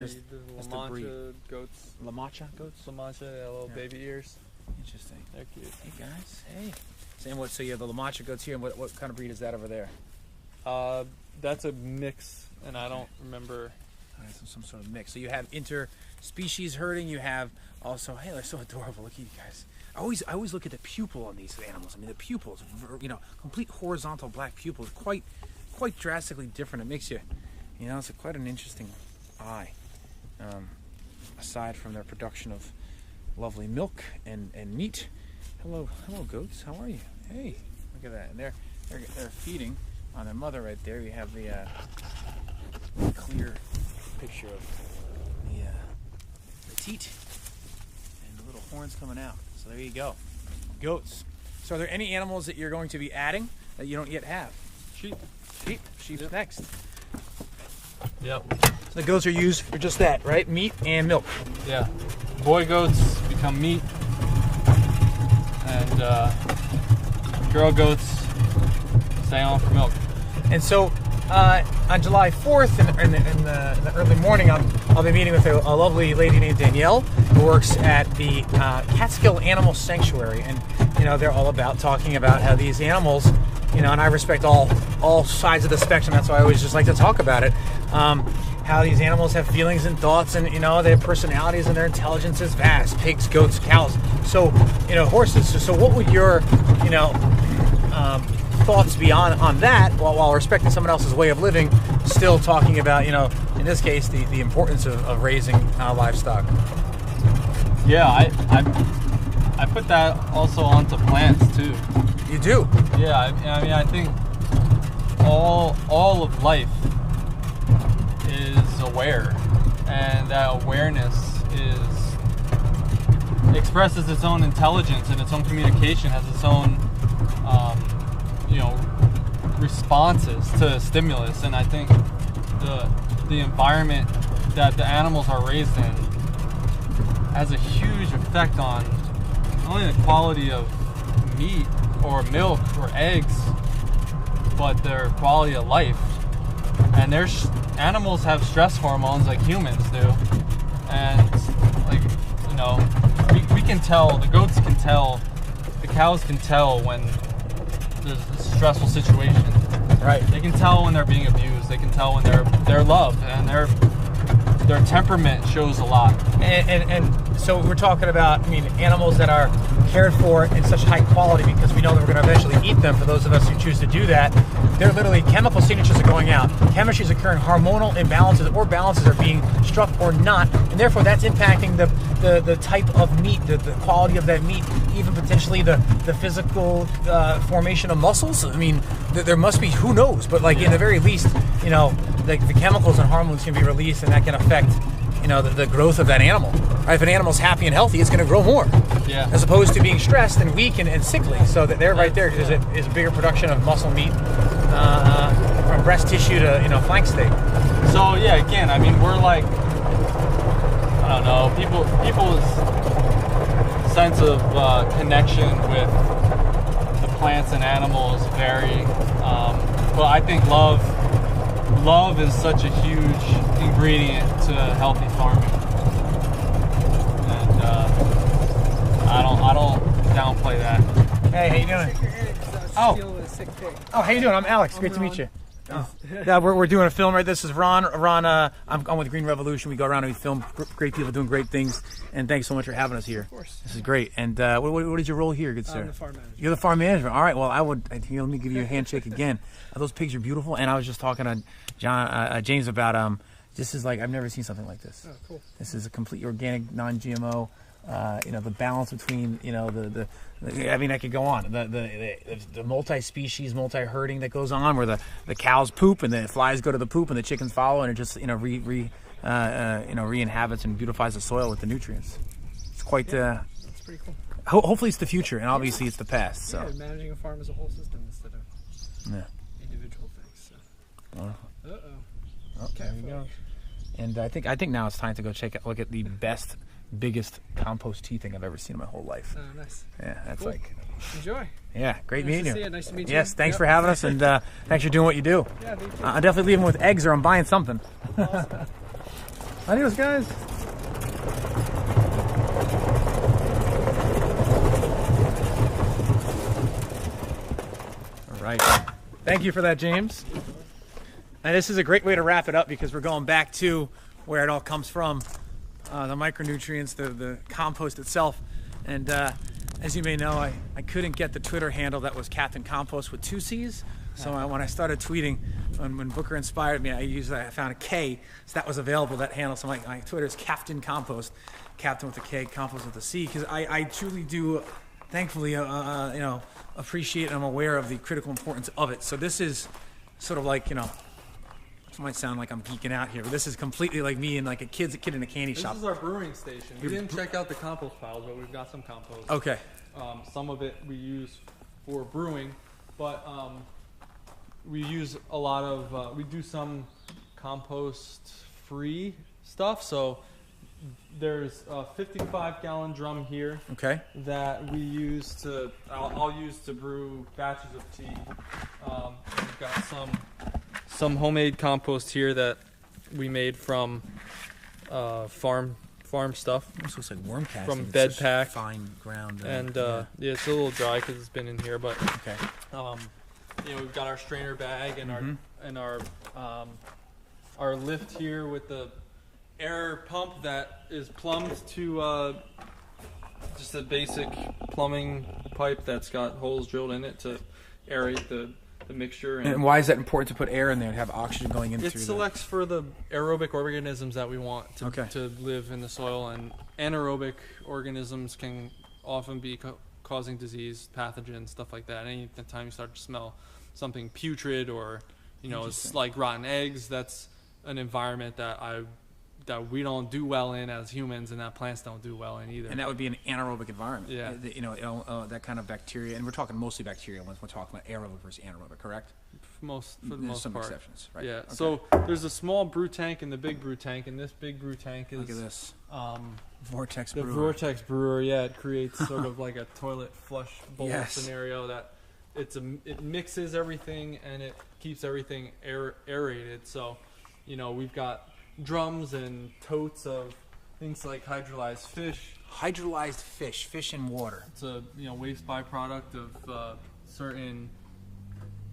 The La Mancha goats. La Mancha goats? La Mancha, yeah, little baby ears. Interesting. They're cute. Hey guys, hey. So you have the La Mancha goats here, and what kind of breed is that over there? That's a mix, and I don't remember. Some sort of mix. So you have interspecies herding. You have also, hey, they're so adorable. Look at you guys. I always look at the pupil on these animals. I mean, the pupils, complete horizontal black pupils, quite drastically different. It makes you, it's quite an interesting eye. Aside from their production of lovely milk and meat. Hello goats. How are you? Hey, look at that. And they're feeding on their mother right there. We have the clear picture of the teat and the little horns coming out. So there you go, goats. So are there any animals that you're going to be adding that you don't yet have? Sheep's Yep. Next. Yep. So the goats are used for just that, right? Meat and milk. Yeah. Boy goats become meat, and girl goats stay on for milk. And so on July 4th in the early morning, I'll be meeting with a lovely lady named Danielle who works at the Catskill Animal Sanctuary. And, they're all about talking about how these animals, and I respect all sides of the spectrum. That's why I always just like to talk about it. How these animals have feelings and thoughts, and their personalities and their intelligence is vast. Pigs, goats, cows. So horses. So what would your thoughts be on that, while respecting someone else's way of living, still talking about in this case the importance of raising livestock? Yeah, I put that also onto plants too. You do? Yeah, I mean I think all of life is aware, and that awareness expresses its own intelligence, and its own communication has its own responses to stimulus. And I think the environment that the animals are raised in has a huge effect on not only the quality of meat or milk or eggs, but their quality of life. And animals have stress hormones like humans do, and we can tell, the goats can tell, the cows can tell when there's a stressful situation. Right. They can tell when they're being abused. They can tell when they're loved, and their temperament shows a lot. And so we're talking about, animals that are cared for in such high quality, because we know that we're going to eventually eat them. For those of us who choose to do that, they're literally, chemical signatures are going out. Chemistries occurring, hormonal imbalances or balances are being struck or not, and therefore that's impacting the type of meat, the quality of that meat, even potentially the physical formation of muscles. There must be, who knows, but in the very least, the chemicals and hormones can be released, and that can affect the growth of that animal. Right? If an animal's happy and healthy, it's going to grow more. Yeah. As opposed to being stressed and weak and sickly. So that there, right there, is a bigger production of muscle meat from breast tissue to flank steak. So yeah, again, we're like, I don't know, people's sense of connection with the plants and animals vary, but I think love is such a huge ingredient to healthy farming, and I don't downplay that. Hey, how you doing? Oh, how you doing? I'm Alex. Great to meet you. Yeah, we're doing a film, right? This is Ron. I'm with Green Revolution. We go around and we film great people doing great things. And thanks so much for having us here. Of course. This is great. And what is your role here, good sir? I'm the farm manager. You're the farm manager. All right. Well, let me give you a handshake again. Those pigs are beautiful. And I was just talking to James about this is like, I've never seen something like this. Oh, cool. This is a complete organic, non-GMO. The balance between I could go on, the multi-species, multi-herding that goes on, where the cows poop and the flies go to the poop and the chickens follow, and it just re-inhabits and beautifies the soil with the nutrients. It's quite that's pretty cool. Hopefully it's the future, and obviously it's the past. So yeah, managing a farm as a whole system instead of individual things. So. Oh, there you go. And I think now it's time to go look at the biggest compost tea thing I've ever seen in my whole life. Oh, nice. Yeah, that's cool. Enjoy. Yeah, great nice meeting you. To see you. Nice to meet you. Yes, thanks for having us, and thanks for doing what you do. Yeah, me too. I'm definitely leaving with eggs, or I'm buying something. Awesome. Adios, guys. All right. Thank you for that, James. And this is a great way to wrap it up because we're going back to where it all comes from, the micronutrients, the compost itself. And as you may know, I couldn't get the Twitter handle that was Captain Compost with 2 C's. So when I started tweeting, when Booker inspired me, I found a K, so that was available, that handle. So my Twitter is Captain Compost, Captain with a K, Compost with a C, because I truly do, thankfully, appreciate and I'm aware of the critical importance of it. So this is sort of like, it might sound like I'm geeking out here, but this is completely like me and like a kid in a candy shop. This is our brewing station. We didn't check out the compost piles, but we've got some compost. Okay. Some of it we use for brewing, but we use a lot of, we do some compost-free stuff. So there's a 55-gallon drum here. Okay. That we use to, I'll use to brew batches of tea. We've got some homemade compost here that we made from farm stuff. This looks like worm casting. From bed pack. Fine ground. And yeah, it's a little dry because it's been in here, but okay. We've got our strainer bag and our lift here with the air pump that is plumbed to just a basic plumbing pipe that's got holes drilled in it to aerate the mixture. And why is that important to put air in there and have oxygen going in? It selects for the aerobic organisms that we want to live in the soil, and anaerobic organisms can often be causing disease, pathogens, stuff like that. Any time you start to smell something putrid or it's like rotten eggs, that's an environment that we don't do well in as humans, and that plants don't do well in either. And that would be an anaerobic environment. Yeah. That kind of bacteria, and we're talking mostly bacteria when we're talking about aerobic versus anaerobic, correct? For the most some part. Exceptions, right? Yeah. Okay. So there's a small brew tank and the big brew tank, and this big brew tank is look at this. Vortex the brewer. Vortex brewer. Yeah, it creates sort of like a toilet flush bowl Yes. scenario that it mixes everything and it keeps everything aerated. So, we've got drums and totes of things like hydrolyzed fish. Hydrolyzed fish in water. It's a waste byproduct of certain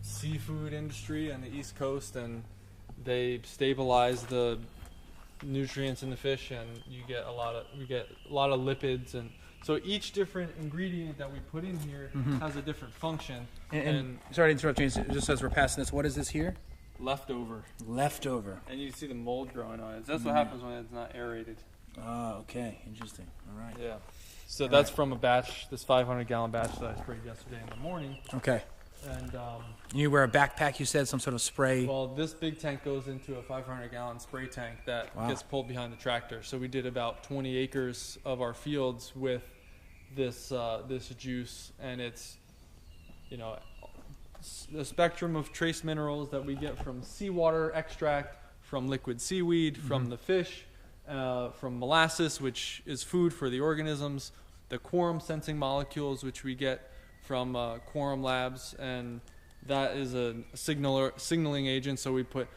seafood industry on the East Coast, and they stabilize the nutrients in the fish, and we get a lot of lipids, and so each different ingredient that we put in here has a different function. And sorry to interrupt, James. Just as we're passing this, what is this here? Leftover. And you see the mold growing on it. That's what happens when it's not aerated. Oh, okay. Interesting. All right. Yeah. So that's from a batch, this 500-gallon batch that I sprayed yesterday in the morning. Okay. And you wear a backpack, you said, some sort of spray? Well, this big tank goes into a 500-gallon spray tank that gets pulled behind the tractor. So we did about 20 acres of our fields with this juice, and it's the spectrum of trace minerals that we get from seawater extract, from liquid seaweed, from the fish, from molasses, which is food for the organisms, the quorum sensing molecules, which we get from Quorum Labs, and that is a signaling agent. So we put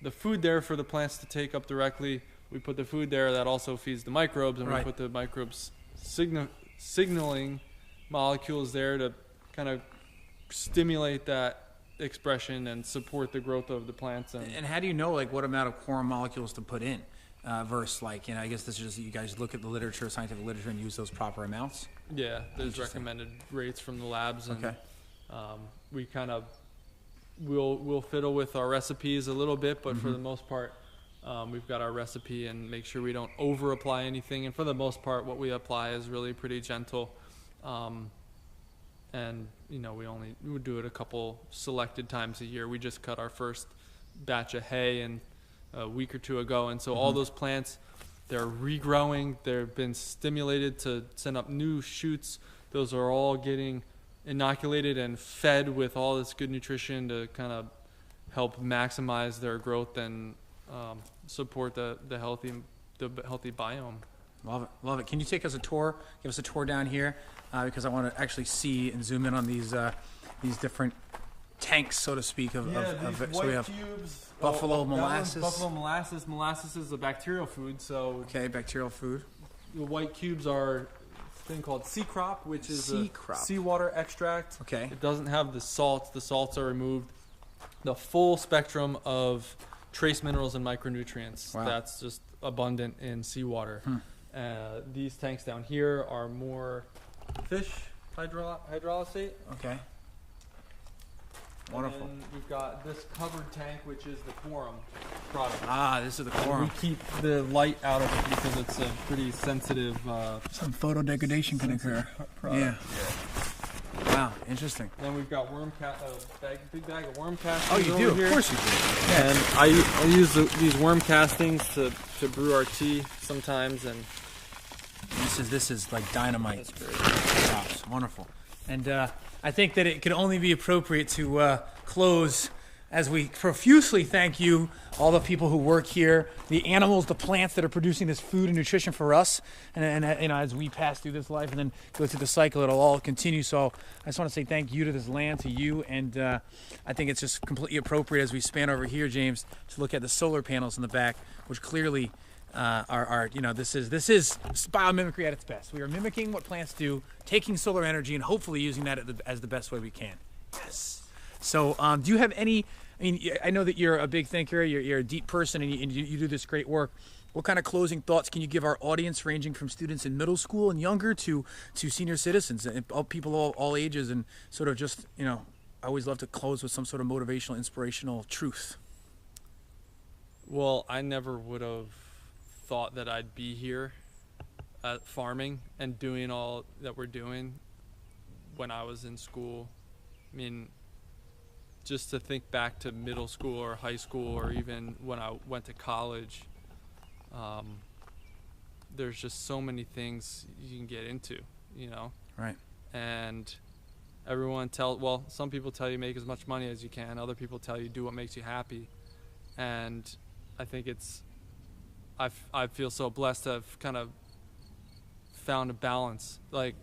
the food there for the plants to take up directly. We put the food there that also feeds the microbes, and we put the microbes signaling molecules there to kind of stimulate that expression and support the growth of the plants. And how do you know what amount of quorum molecules to put in versus I guess this is just you guys look at the literature, scientific literature, and use those proper amounts? Yeah, there's recommended rates from the labs, and we kind of we'll fiddle with our recipes a little bit, but for the most part we've got our recipe and make sure we don't over apply anything, and for the most part what we apply is really pretty gentle. And we would do it a couple selected times a year. We just cut our first batch of hay a week or two ago, and so all those plants, they're regrowing. They've been stimulated to send up new shoots. Those are all getting inoculated and fed with all this good nutrition to kind of help maximize their growth and support the healthy biome. Love it. Can you take us a tour? Give us a tour down here, because I want to actually see and zoom in on these different tanks, so to speak, of these so we white have cubes. buffalo that one's molasses. Buffalo molasses. Molasses is a bacterial food, so Okay, bacterial food. the white cubes are a thing called sea crop, which is Sea crop. seawater extract. Okay. It doesn't have the salts. The salts are removed. The full spectrum of trace minerals and micronutrients. Wow. That's just abundant in seawater. These tanks down here are more fish hydrolysate. Okay. Wonderful. And then we've got this covered tank, which is the quorum product. Ah, this is the quorum. We keep the light out of it because it's a pretty sensitive. Some photo degradation can occur. product. Yeah. Wow, interesting. Then we've got big bag of worm castings. Oh, you do? Here. Of course you do. Yeah. And I use these worm castings to brew our tea sometimes, and This is like dynamite. that's great. Props. Wonderful. And I think that it could only be appropriate to close as we profusely thank you, all the people who work here, the animals, the plants that are producing this food and nutrition for us, and as we pass through this life and then go through the cycle, it'll all continue. So I just want to say thank you to this land, to you, and I think it's just completely appropriate as we span over here, James, to look at the solar panels in the back, which clearly are this is biomimicry at its best. We are mimicking what plants do, taking solar energy, and hopefully using that as the best way we can. Yes. So, do you have any? I mean, I know that you're a big thinker. You're a deep person, and you do this great work. What kind of closing thoughts can you give our audience, ranging from students in middle school and younger to senior citizens and people all ages, and sort of just I always love to close with some sort of motivational, inspirational truth. Well, I never would have thought that I'd be here at farming and doing all that we're doing when I was in school. I mean, just to think back to middle school or high school or even when I went to college, there's just so many things you can get into, Right. And some people tell you make as much money as you can. Other people tell you do what makes you happy. And I think I feel so blessed to have kind of found a balance, like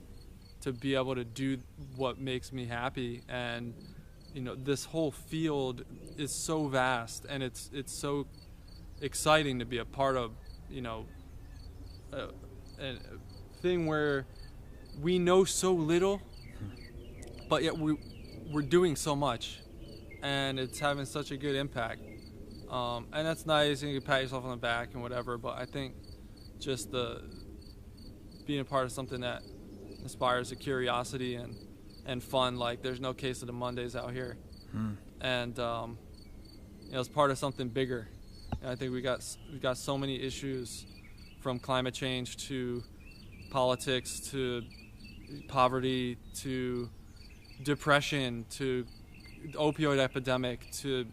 to be able to do what makes me happy. And this whole field is so vast, and it's so exciting to be a part of. A thing where we know so little, but yet we're doing so much, and it's having such a good impact. And that's nice, and you can pat yourself on the back and whatever, but I think just being a part of something that inspires a curiosity and fun, like there's no case of the Mondays out here. And it's part of something bigger. And I think we've got so many issues, from climate change to politics to poverty to depression to opioid epidemic to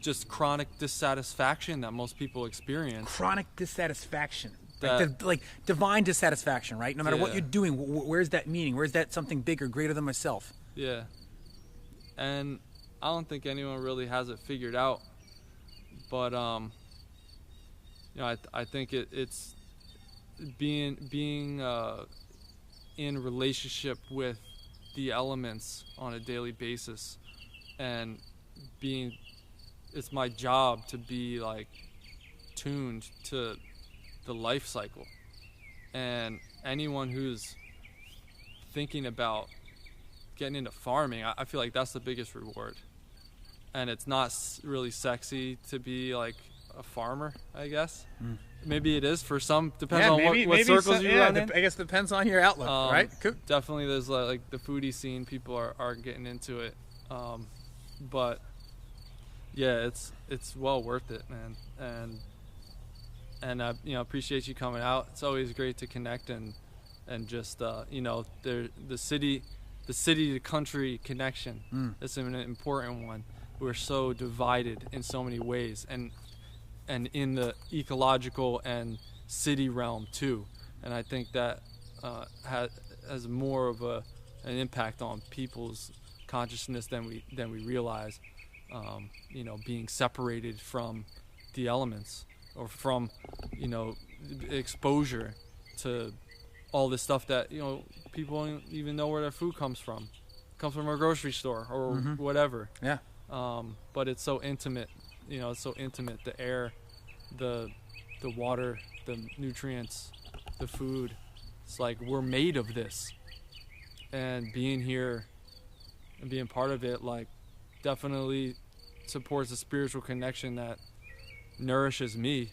just chronic dissatisfaction that most people experience. Chronic dissatisfaction. That- Like divine dissatisfaction, right? No matter what Yeah. you're doing, where's that meaning? Where's that something bigger, greater than myself? Yeah. And I don't think anyone really has it figured out. But I think it's being in relationship with the elements on a daily basis, and it's my job to be like tuned to the life cycle. And anyone who's thinking about getting into farming, I feel like that's the biggest reward. And it's not really sexy to be like a farmer, I guess. Maybe it is for some. Depends on what circles you run in. I guess it depends on your outlook, right? Cool. Definitely, there's like the foodie scene. People are getting into it, but yeah, it's well worth it, man. And I appreciate you coming out. It's always great to connect and just the city to country connection. It's an important one. We're so divided in so many ways, and in the ecological and city realm too. And I think that has more of an impact on people's consciousness than we realize. Being separated from the elements, or from exposure to all this stuff that people don't even know where their food comes from. It comes from a grocery store or whatever. Yeah. but it's so intimate. You know, it's so intimate. The air, the water, the nutrients, the food. It's like we're made of this. And being here and being part of it, like, definitely supports a spiritual connection that nourishes me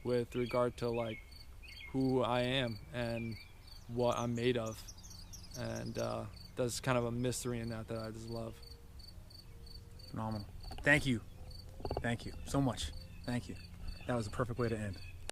with regard to, like, who I am and what I'm made of. And that's kind of a mystery in that I just love. Phenomenal. Thank you so much. Thank you. That was a perfect way to end.